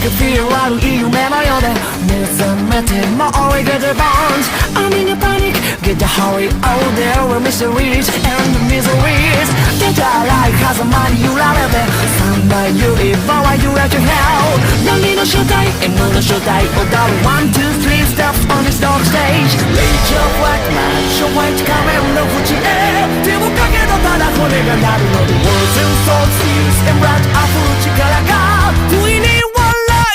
could feel 悪い夢のようで目覚めても we get the bones I'm in a panic get the hurry oh there were mysteries and miseries get a light 風間に揺られて三枚指は揺れて hell 何の正体 M の正体踊る one two three steps on this dark stage Reach your white man show white 仮面の縁へ手をかけたただ骨が鳴るので Words and thoughts feels and blood 溢る力が不意に笑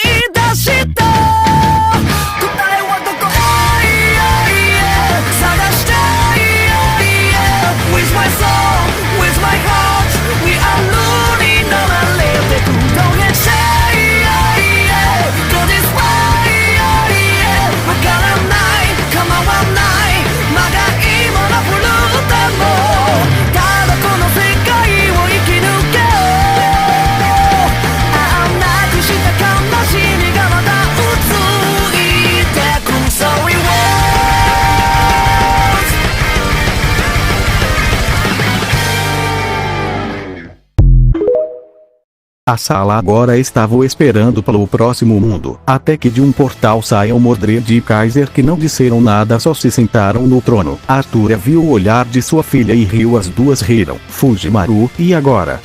い出した答えはどこ探したい With my soul, with my heart We are luring 流れてくどげしGo this way わからない構わないまだ今のフルータもただこの世界を生き抜けなくした悲しみがまた移いてく Sorry words A sala agora estava o esperando pelo próximo mundo, até que de um portal saiam Mordred e Kaiser que não disseram nada só se sentaram no trono. Arthur viu o olhar de sua filha e riu as duas riram. Fujimaru, e agora?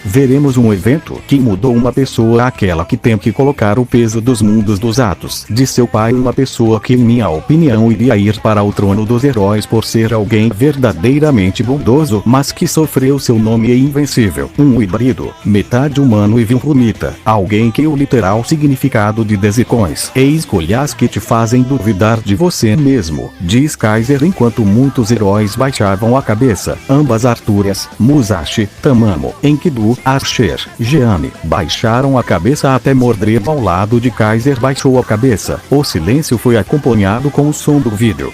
Veremos um evento que mudou uma pessoa aquela que tem que colocar o peso dos mundos dos atos de seu pai uma pessoa que em minha opinião iria ir para o trono dos heróis por ser alguém verdadeiramente bondoso mas que sofreu seu nome é invencível um híbrido, metade humano e vilrumita, alguém que o literal significado de desicões e escolhas que te fazem duvidar de você mesmo, diz Kaiser enquanto muitos heróis baixavam a cabeça, ambas Arthurias, Musashi, Tamamo, Enkidu, Archer, Jeanne, baixaram a cabeça até Mordred ao lado de Kaiser baixou a cabeça. O silêncio foi acompanhado com o som do vídeo.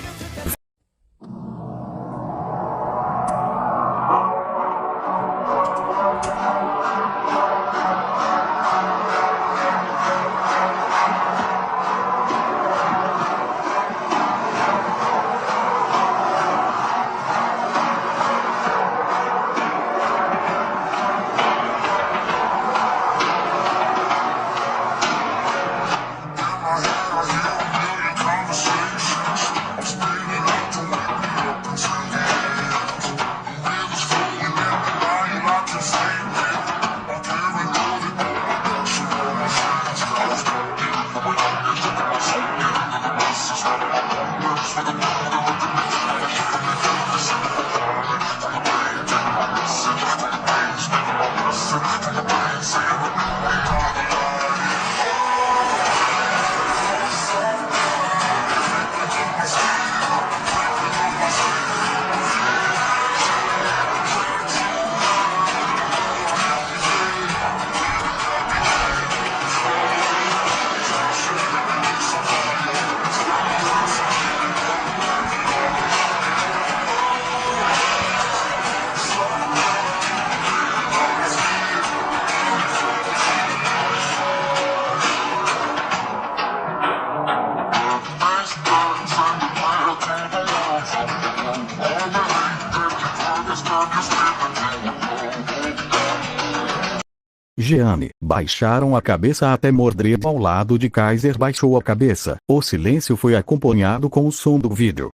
Jeanne, baixaram a cabeça até Mordred ao lado de Kaiser baixou a cabeça. O silêncio foi acompanhado com o som do vídeo.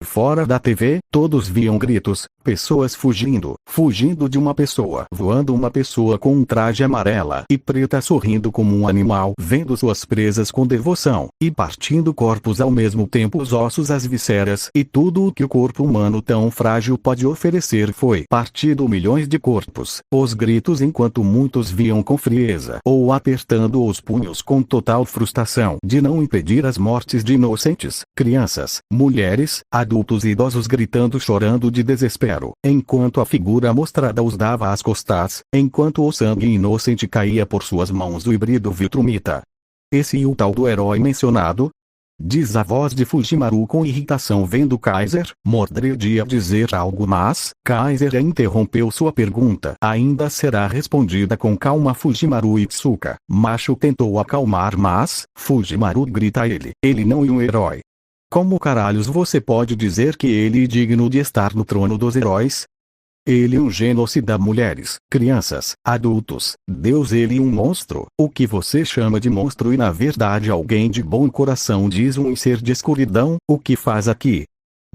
Fora da TV, todos viam gritos, pessoas fugindo de uma pessoa, voando uma pessoa com um traje amarela e preta sorrindo como um animal, vendo suas presas com devoção, e partindo corpos ao mesmo tempo os ossos as vísceras e tudo o que o corpo humano tão frágil pode oferecer foi partido milhões de corpos. Os gritos enquanto muitos viam com frieza, ou apertando os punhos com total frustração de não impedir as mortes de inocentes, crianças, mulheres, adultos e idosos gritando chorando de desespero, enquanto a figura mostrada os dava as costas, enquanto o sangue inocente caía por suas mãos do híbrido Viltrumita. Esse e o tal do herói mencionado? Diz a voz de Fujimaru com irritação vendo Kaiser. Mordred ia dizer algo mas, Kaiser interrompeu sua pergunta. Ainda será respondida com calma Fujimaru Itsuka. Macho tentou acalmar mas, Fujimaru grita a ele. Ele não é um herói. Como caralhos você pode dizer que ele é digno de estar no trono dos heróis? Ele um genocida mulheres, crianças, adultos, Deus ele um monstro, o que você chama de monstro e na verdade alguém de bom coração diz um ser de escuridão, o que faz aqui?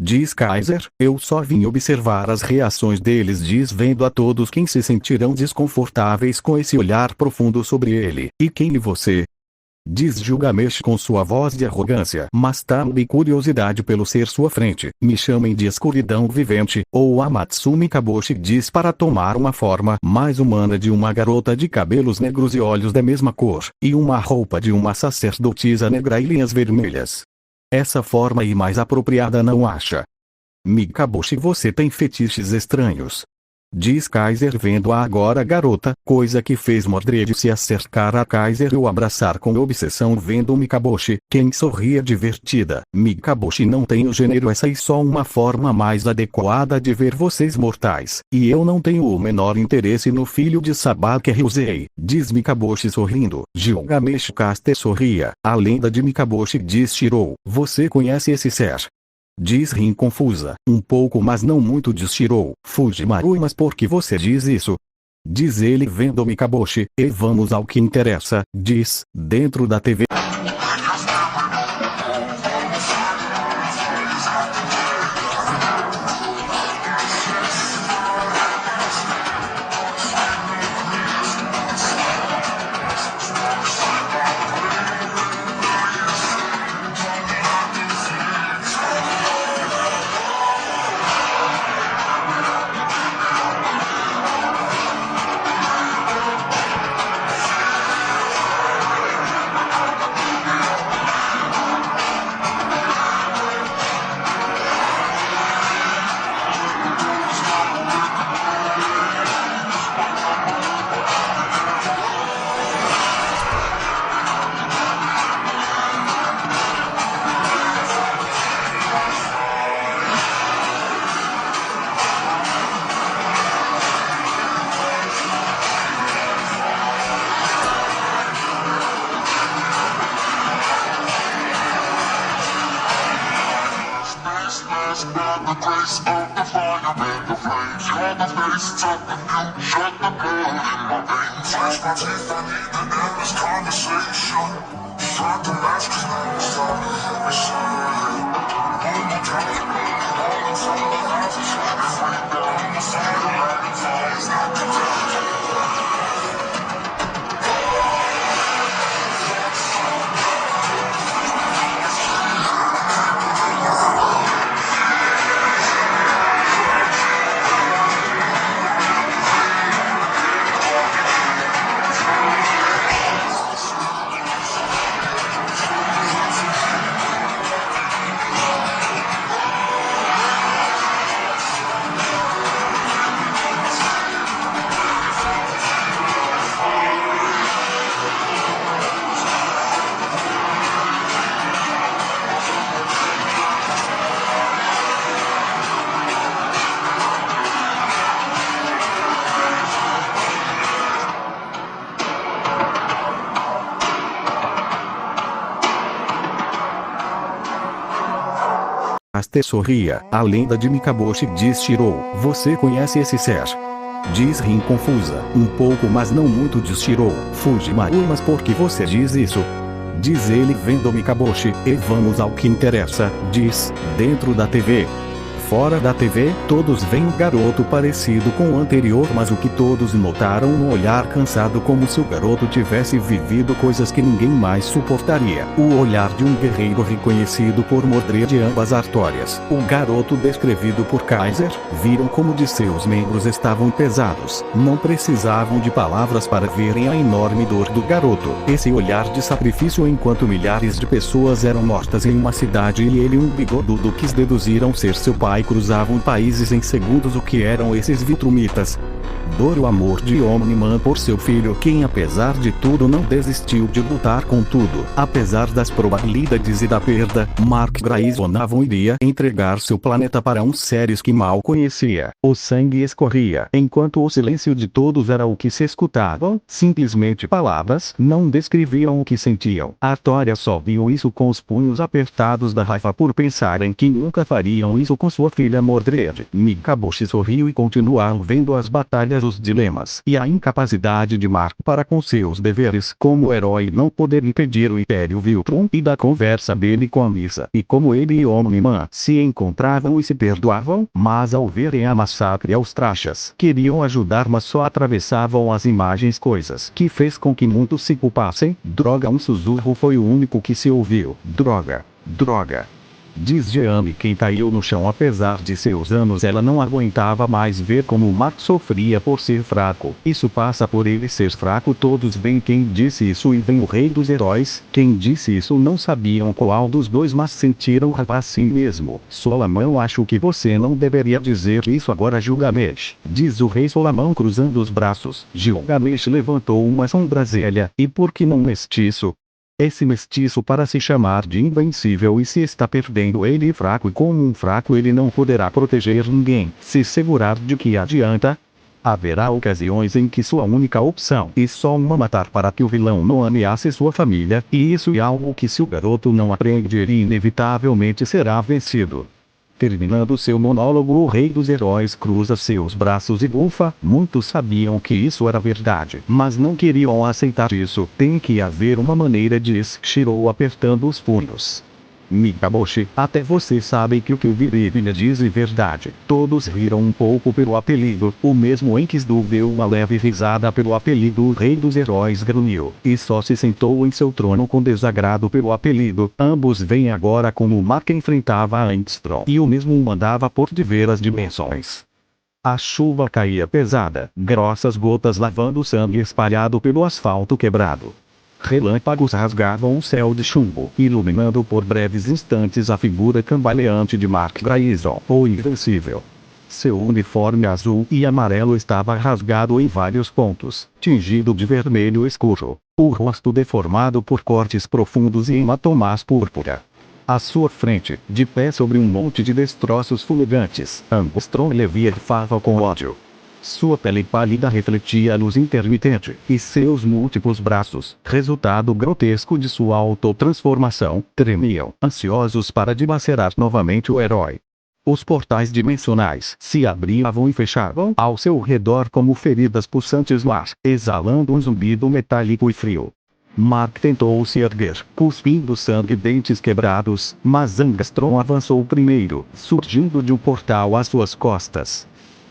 Diz Kaiser, eu só vim observar as reações deles diz vendo a todos quem se sentirão desconfortáveis com esse olhar profundo sobre ele, e quem você? Diz Gilgamesh com sua voz de arrogância mas também curiosidade pelo ser sua frente, me chamem de escuridão vivente, ou Amatsu Mikaboshi diz para tomar uma forma mais humana de uma garota de cabelos negros e olhos da mesma cor, e uma roupa de uma sacerdotisa negra e linhas vermelhas. Essa forma e mais apropriada não acha? Mikaboshi você tem fetiches estranhos. Diz Kaiser vendo-a agora garota, coisa que fez Mordred se acercar a Kaiser e o abraçar com obsessão vendo Mikaboshi, quem sorria divertida. Mikaboshi não tem o gênero essa e só uma forma mais adequada de ver vocês mortais, e eu não tenho o menor interesse no filho de Sabaki Ryusei, diz Mikaboshi sorrindo. Gilgamesh Caster sorria, a lenda de Mikaboshi diz Shirou, você conhece esse ser? Diz Rin confusa, um pouco mas não muito diz Shirou, Fujimaru mas por que você diz isso? Diz ele vendo Mikaboshi, e vamos ao que interessa, diz, dentro da TV. The grace of the fire with the flames. You're the face of the view. Shut the blood in my veins. Flash my teeth, I need the endless conversation. Try to match cause now it's starting every side. Hold me down, all inside the house. If we down the side of light, it's not the time. Aster sorria, a lenda de Mikaboshi diz Shirou, você conhece esse ser? Diz Rin confusa, um pouco mas não muito diz Shirou, Fujimaru mas por que você diz isso? Diz ele vendo Mikaboshi, e vamos ao que interessa, diz, dentro da TV. Fora da TV, todos veem um garoto parecido com o anterior mas o que todos notaram no olhar cansado como se o garoto tivesse vivido coisas que ninguém mais suportaria. O olhar de um guerreiro reconhecido por Mordred de ambas artórias. O garoto descrevido por Kaiser, viram como de seus membros estavam pesados. Não precisavam de palavras para verem a enorme dor do garoto. Esse olhar de sacrifício enquanto milhares de pessoas eram mortas em uma cidade e ele um bigodudo quis deduziram ser seu pai. Cruzavam países em segundos o que eram esses vitrumitas? dor e o amor de Omni-Man por seu filho, quem apesar de tudo não desistiu de lutar com tudo. Apesar das probabilidades e da perda, Mark Grayson não iria entregar seu planeta para uns seres que mal conhecia. O sangue escorria, enquanto o silêncio de todos era o que se escutavam, simplesmente palavras, não descreviam o que sentiam. Artória só viu isso com os punhos apertados da raiva por pensarem que nunca fariam isso com sua filha Mordred. Mikaboshi sorriu e continuou vendo as batalhas, os dilemas e a incapacidade de Mark para com seus deveres como herói não poder impedir o Império Viltrum, e da conversa dele com a Missa e como ele e Omni-Man se encontravam e se perdoavam, mas ao verem a massacre aos Trachas, queriam ajudar mas só atravessavam as imagens, coisas que fez com que muitos se culpassem. Droga, um sussurro foi o único que se ouviu. Droga, droga, diz Jeanne, quem caiu no chão. Apesar de seus anos, ela não aguentava mais ver como Mark sofria por ser fraco. Isso passa por ele ser fraco. Todos veem quem disse isso e vem o rei dos heróis. Quem disse isso não sabiam qual dos dois, mas sentiram assim mesmo. Solamão, acho que você não deveria dizer isso agora, Gilgamesh, diz o rei Solamão cruzando os braços. Gilgamesh levantou uma sobrancelha. E por que não mestiço? Esse mestiço para se chamar de invencível, e se está perdendo ele fraco, e como um fraco ele não poderá proteger ninguém. Se segurar, de que adianta? Haverá ocasiões em que sua única opção e só uma matar para que o vilão não ameace sua família, e isso é algo que se o garoto não aprender ele inevitavelmente será vencido. Terminando seu monólogo, o rei dos heróis cruza seus braços e bufa. Muitos sabiam que isso era verdade, mas não queriam aceitar isso. Tem que haver uma maneira, diz Shirou apertando os punhos. Mikaboshi, até você sabe que o que o Viridiana diz é verdade. Todos riram um pouco pelo apelido. O mesmo Enkidu deu uma leve risada pelo apelido. O rei dos heróis grunhiu, e só se sentou em seu trono com desagrado pelo apelido. Ambos veem agora como Mark enfrentava a Angstrom, e o mesmo mandava por diversas dimensões. A chuva caía pesada, grossas gotas lavando o sangue espalhado pelo asfalto quebrado. Relâmpagos rasgavam o céu de chumbo, iluminando por breves instantes a figura cambaleante de Mark Grayson, o Invencível. Seu uniforme azul e amarelo estava rasgado em vários pontos, tingido de vermelho escuro, o rosto deformado por cortes profundos e hematomas púrpura. À sua frente, de pé sobre um monte de destroços fumegantes, Angstrom lhe fava com ódio. Sua pele pálida refletia a luz intermitente, e seus múltiplos braços, resultado grotesco de sua autotransformação, tremiam, ansiosos para dilacerar novamente o herói. Os portais dimensionais se abriam e fechavam ao seu redor como feridas pulsantes no ar, exalando um zumbido metálico e frio. Mark tentou se erguer, cuspindo sangue e dentes quebrados, mas Angstrom avançou primeiro, surgindo de um portal às suas costas.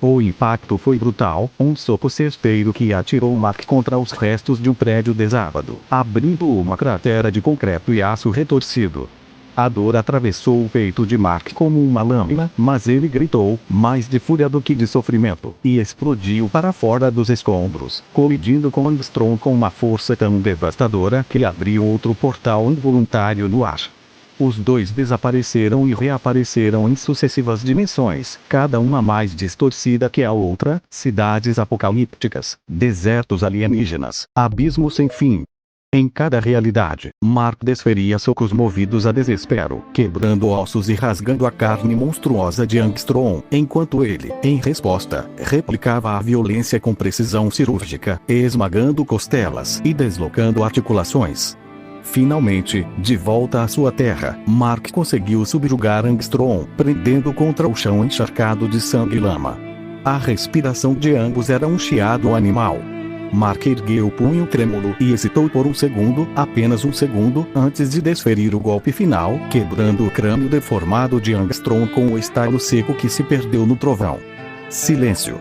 O impacto foi brutal, um soco certeiro que atirou Mark contra os restos de um prédio desabado, abrindo uma cratera de concreto e aço retorcido. A dor atravessou o peito de Mark como uma lâmina, mas ele gritou, mais de fúria do que de sofrimento, e explodiu para fora dos escombros, colidindo com Angstrom com uma força tão devastadora que abriu outro portal involuntário no ar. Os dois desapareceram e reapareceram em sucessivas dimensões, cada uma mais distorcida que a outra, cidades apocalípticas, desertos alienígenas, abismos sem fim. Em cada realidade, Mark desferia socos movidos a desespero, quebrando ossos e rasgando a carne monstruosa de Angstrom, enquanto ele, em resposta, replicava a violência com precisão cirúrgica, esmagando costelas e deslocando articulações. Finalmente, de volta à sua terra, Mark conseguiu subjugar Angstrom, prendendo contra o chão encharcado de sangue e lama. A respiração de ambos era um chiado animal. Mark ergueu o punho trêmulo e hesitou por um segundo, apenas um segundo, antes de desferir o golpe final, quebrando o crânio deformado de Angstrom com o estalo seco que se perdeu no trovão. Silêncio.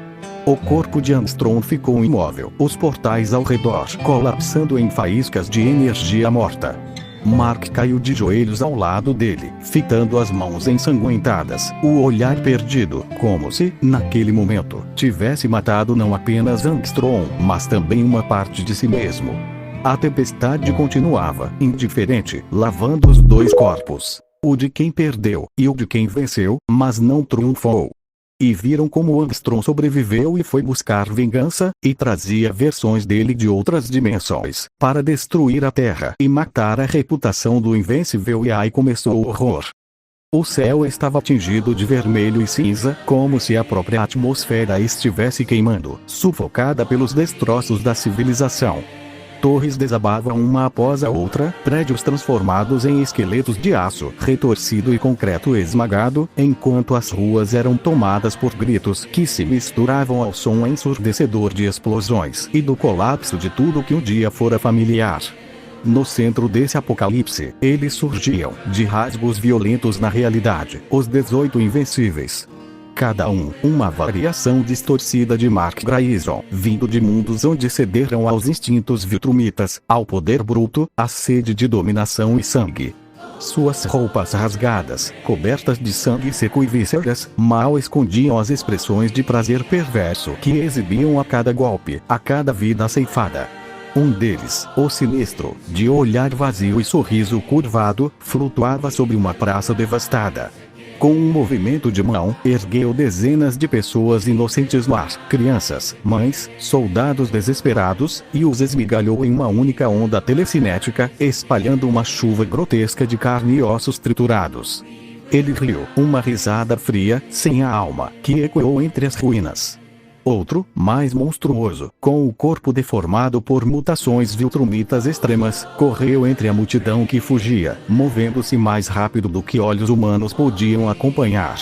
O corpo de Angstrom ficou imóvel, os portais ao redor colapsando em faíscas de energia morta. Mark caiu de joelhos ao lado dele, fitando as mãos ensanguentadas, o olhar perdido, como se, naquele momento, tivesse matado não apenas Angstrom, mas também uma parte de si mesmo. A tempestade continuava, indiferente, lavando os dois corpos, o de quem perdeu e o de quem venceu, mas não triunfou. e viram como Armstrong sobreviveu e foi buscar vingança, e trazia versões dele de outras dimensões, para destruir a Terra e matar a reputação do Invencível, e aí começou o horror. O céu estava tingido de vermelho e cinza, como se a própria atmosfera estivesse queimando, sufocada pelos destroços da civilização. Torres desabavam uma após a outra, prédios transformados em esqueletos de aço retorcido e concreto esmagado, enquanto as ruas eram tomadas por gritos que se misturavam ao som ensurdecedor de explosões e do colapso de tudo que um dia fora familiar. No centro desse apocalipse, eles surgiam, de rasgos violentos na realidade, os 18 Invencíveis. Cada um, uma variação distorcida de Mark Grayson, vindo de mundos onde cederam aos instintos viltrumitas, ao poder bruto, à sede de dominação e sangue. Suas roupas rasgadas, cobertas de sangue seco e vísceras, mal escondiam as expressões de prazer perverso que exibiam a cada golpe, a cada vida ceifada. Um deles, o Sinistro, de olhar vazio e sorriso curvado, flutuava sobre uma praça devastada. Com um movimento de mão, ergueu dezenas de pessoas inocentes no ar, crianças, mães, soldados desesperados, e os esmigalhou em uma única onda telecinética, espalhando uma chuva grotesca de carne e ossos triturados. Ele riu, uma risada fria, sem a alma, que ecoou entre as ruínas. Outro, mais monstruoso, com o corpo deformado por mutações viltrumitas extremas, correu entre a multidão que fugia, movendo-se mais rápido do que olhos humanos podiam acompanhar.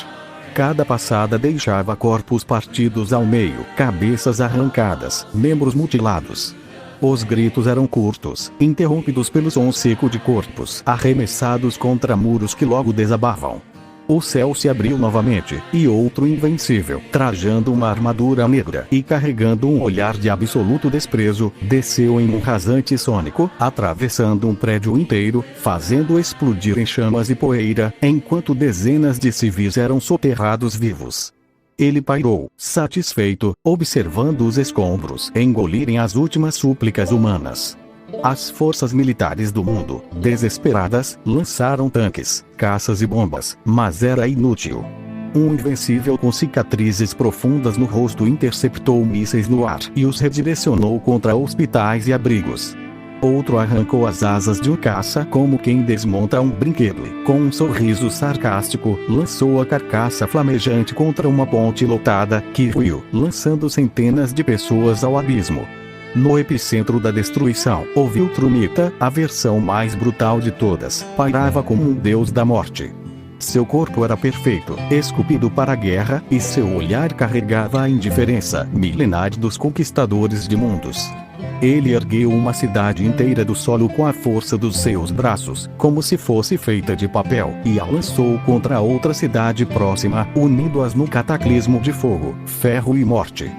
Cada passada deixava corpos partidos ao meio, cabeças arrancadas, membros mutilados. Os gritos eram curtos, interrompidos pelo som seco de corpos arremessados contra muros que logo desabavam. O céu se abriu novamente, e outro Invencível, trajando uma armadura negra e carregando um olhar de absoluto desprezo, desceu em um rasante sônico, atravessando um prédio inteiro, fazendo explodir em chamas e poeira, enquanto dezenas de civis eram soterrados vivos. Ele pairou, satisfeito, observando os escombros engolirem as últimas súplicas humanas. As forças militares do mundo, desesperadas, lançaram tanques, caças e bombas, mas era inútil. Um Invencível com cicatrizes profundas no rosto interceptou mísseis no ar e os redirecionou contra hospitais e abrigos. Outro arrancou as asas de um caça como quem desmonta um brinquedo e, com um sorriso sarcástico, lançou a carcaça flamejante contra uma ponte lotada, que ruiu, lançando centenas de pessoas ao abismo. No epicentro da destruição, o Viltrumita, a versão mais brutal de todas, pairava como um deus da morte. Seu corpo era perfeito, esculpido para a guerra, e seu olhar carregava a indiferença milenar dos conquistadores de mundos. Ele ergueu uma cidade inteira do solo com a força dos seus braços, como se fosse feita de papel, e a lançou contra outra cidade próxima, unindo-as no cataclismo de fogo, ferro e morte.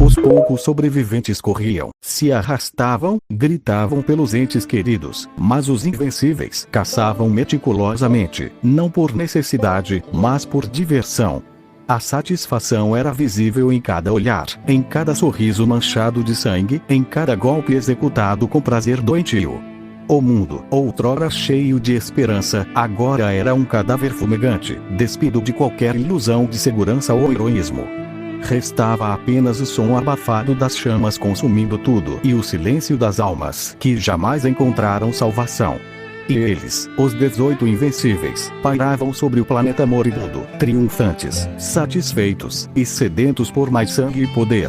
Os poucos sobreviventes corriam, se arrastavam, gritavam pelos entes queridos, mas os Invencíveis caçavam meticulosamente, não por necessidade, mas por diversão. A satisfação era visível em cada olhar, em cada sorriso manchado de sangue, em cada golpe executado com prazer doentio. O mundo, outrora cheio de esperança, agora era um cadáver fumegante, despido de qualquer ilusão de segurança ou heroísmo. Restava apenas o som abafado das chamas consumindo tudo e o silêncio das almas que jamais encontraram salvação. E eles, os 18 Invencíveis, pairavam sobre o planeta moribundo, triunfantes, satisfeitos e sedentos por mais sangue e poder.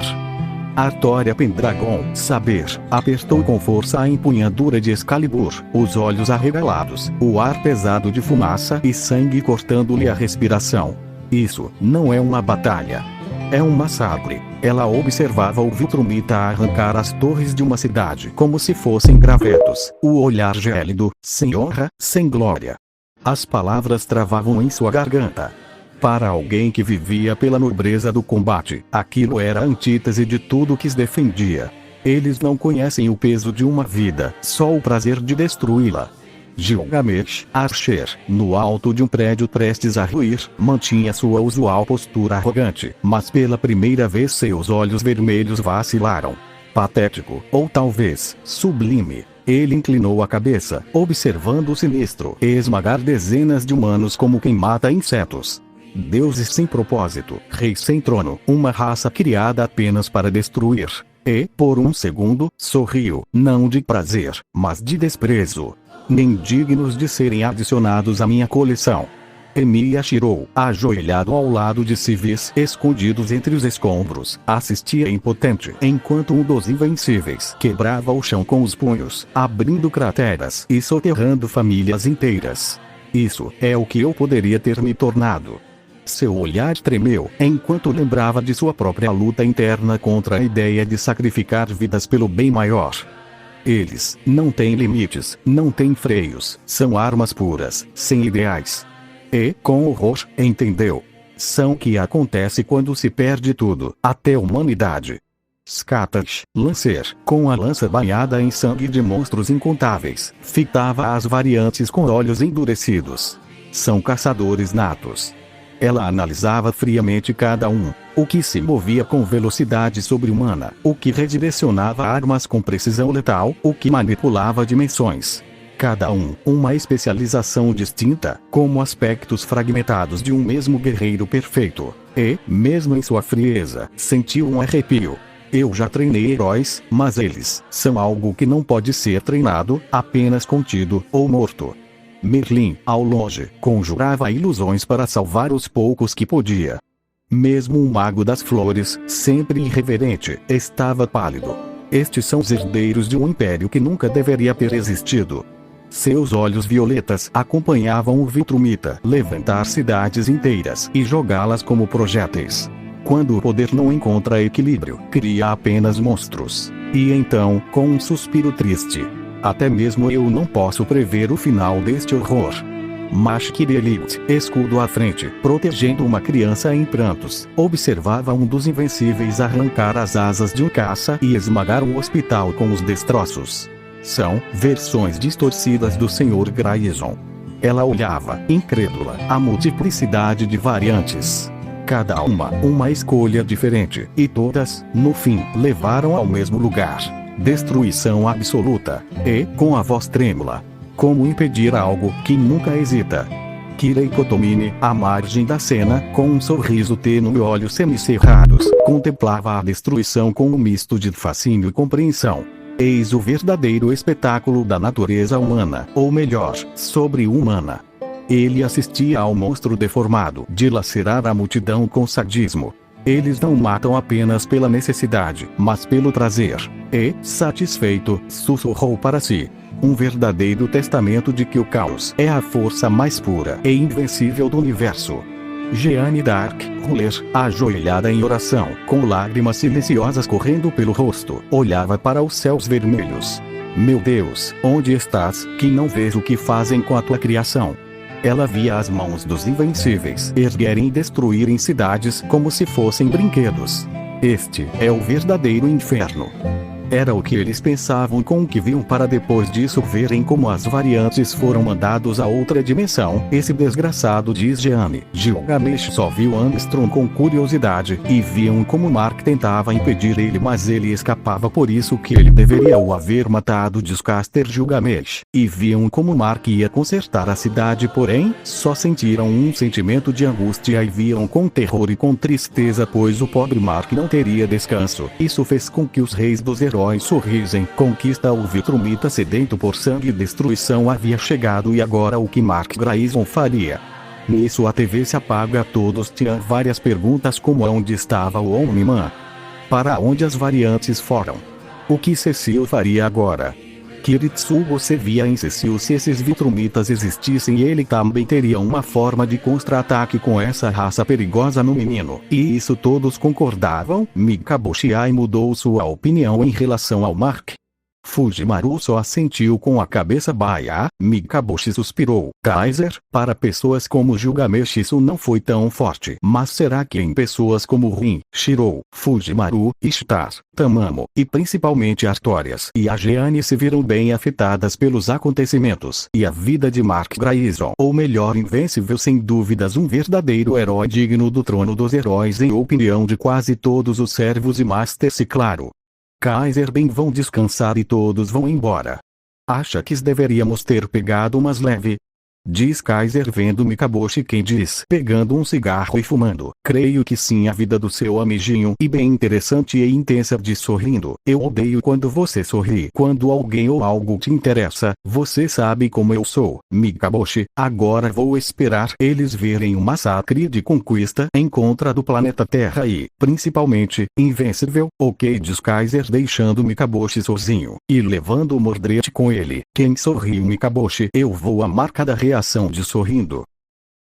Artória Pendragon, saber, apertou com força a empunhadura de Excalibur, os olhos arregalados, o ar pesado de fumaça e sangue cortando-lhe a respiração. Isso não é uma batalha. É um massacre. Ela observava o Viltrumita arrancar as torres de uma cidade como se fossem gravetos, o olhar gélido, sem honra, sem glória. As palavras travavam em sua garganta. Para alguém que vivia pela nobreza do combate, aquilo era a antítese de tudo que defendia. Eles não conhecem o peso de uma vida, só o prazer de destruí-la. Gilgamesh, Archer, no alto de um prédio prestes a ruir, mantinha sua usual postura arrogante, mas pela primeira vez seus olhos vermelhos vacilaram. Patético, ou talvez, sublime. Ele inclinou a cabeça, observando o Sinistro esmagar dezenas de humanos como quem mata insetos. Deuses sem propósito, reis sem trono, uma raça criada apenas para destruir. E, por um segundo, sorriu, não de prazer, mas de desprezo. Nem dignos de serem adicionados à minha coleção. Emilia Shirou, ajoelhado ao lado de civis escondidos entre os escombros, assistia impotente enquanto um dos invencíveis quebrava o chão com os punhos, abrindo crateras e soterrando famílias inteiras. Isso é o que eu poderia ter me tornado. Seu olhar tremeu enquanto lembrava de sua própria luta interna contra a ideia de sacrificar vidas pelo bem maior. Eles não têm limites, não têm freios, são armas puras, sem ideais. E, com horror, entendeu. São o que acontece quando se perde tudo, até a humanidade. Scatash, Lancer, com a lança banhada em sangue de monstros incontáveis, fitava as variantes com olhos endurecidos. São caçadores natos. Ela analisava friamente cada um, o que se movia com velocidade sobre-humana, o que redirecionava armas com precisão letal, o que manipulava dimensões. Cada um, uma especialização distinta, como aspectos fragmentados de um mesmo guerreiro perfeito. E, mesmo em sua frieza, sentiu um arrepio. Eu já treinei heróis, mas eles são algo que não pode ser treinado, apenas contido ou morto. Merlin, ao longe, conjurava ilusões para salvar os poucos que podia. Mesmo o mago das flores, sempre irreverente, estava pálido. Estes são os herdeiros de um império que nunca deveria ter existido. Seus olhos violetas acompanhavam o Viltrumita levantar cidades inteiras e jogá-las como projéteis. Quando o poder não encontra equilíbrio, cria apenas monstros. E então, com um suspiro triste, até mesmo eu não posso prever o final deste horror. Mashkir-Eliot, escudo à frente, protegendo uma criança em prantos, observava um dos invencíveis arrancar as asas de um caça e esmagar um hospital com os destroços. São versões distorcidas do Sr. Grayson. Ela olhava, incrédula, a multiplicidade de variantes. Cada uma escolha diferente, e todas, no fim, levaram ao mesmo lugar. Destruição absoluta. E, com a voz trêmula, como impedir algo que nunca hesita? Kirei Kotomine, à margem da cena, com um sorriso tênue e olhos semicerrados, contemplava a destruição com um misto de fascínio e compreensão. Eis o verdadeiro espetáculo da natureza humana, ou melhor, sobre-humana. Ele assistia ao monstro deformado dilacerar a multidão com sadismo. Eles não matam apenas pela necessidade, mas pelo prazer. E, satisfeito, sussurrou para si. Um verdadeiro testamento de que o caos é a força mais pura e invencível do universo. Jeanne d'Arc, Ruler, ajoelhada em oração, com lágrimas silenciosas correndo pelo rosto, olhava para os céus vermelhos. Meu Deus, onde estás, que não vês o que fazem com a tua criação? Ela via as mãos dos invencíveis erguerem e destruírem cidades como se fossem brinquedos. Este é o verdadeiro inferno. Era o que eles pensavam com o que viam, para depois disso verem como as variantes foram mandados a outra dimensão. Esse desgraçado, diz Jeanne. Gilgamesh só viu Armstrong com curiosidade, e viam como Mark tentava impedir ele, mas ele escapava, por isso que ele deveria o haver matado, diz Caster Gilgamesh. E viam como Mark ia consertar a cidade, porém, só sentiram um sentimento de angústia e viam com terror e com tristeza, pois o pobre Mark não teria descanso. Isso fez com que os reis dos heróis sorrisem. Conquista. O Viltrumita sedento por sangue e destruição havia chegado, e agora o que Mark Grayson faria? Nisso a TV se apaga. Todos tinham várias perguntas, como onde estava o Omni-Man? Para onde as variantes foram? O que Cecil faria agora? Kiritsugo se via em Cecil. Se esses Viltrumitas existissem, ele também teria uma forma de contra-ataque com essa raça perigosa no menino. E isso todos concordavam. Mikaboshi mudou sua opinião em relação ao Mark. Fujimaru só assentiu com a cabeça baixa. Mikaboshi suspirou. Kaiser, para pessoas como Gilgamesh isso não foi tão forte. Mas será que em pessoas como Rin, Shirou, Fujimaru, Ishtar, Tamamo, e principalmente Artorias e a Jeanne se viram bem afetadas pelos acontecimentos e a vida de Mark Grayson? Ou melhor, invencível, sem dúvidas, um verdadeiro herói digno do trono dos heróis em opinião de quase todos os servos e Masters, e claro. Kaiser, bem, vão descansar e todos vão embora. Acha que deveríamos ter pegado mais leve? Diz Kaiser vendo Mikaboshi. Quem diz? Pegando um cigarro e fumando. Creio que sim, a vida do seu amiguinho. E bem interessante e intensa. Diz sorrindo. Eu odeio quando você sorri. Quando alguém ou algo te interessa, você sabe como eu sou. Mikaboshi, agora vou esperar eles verem um massacre de conquista em contra do planeta Terra e, principalmente, invencível. Ok, diz Kaiser deixando Mikaboshi sozinho. E levando o Mordred com ele. Quem sorriu? Mikaboshi. Eu vou amar cada reação de sorrindo.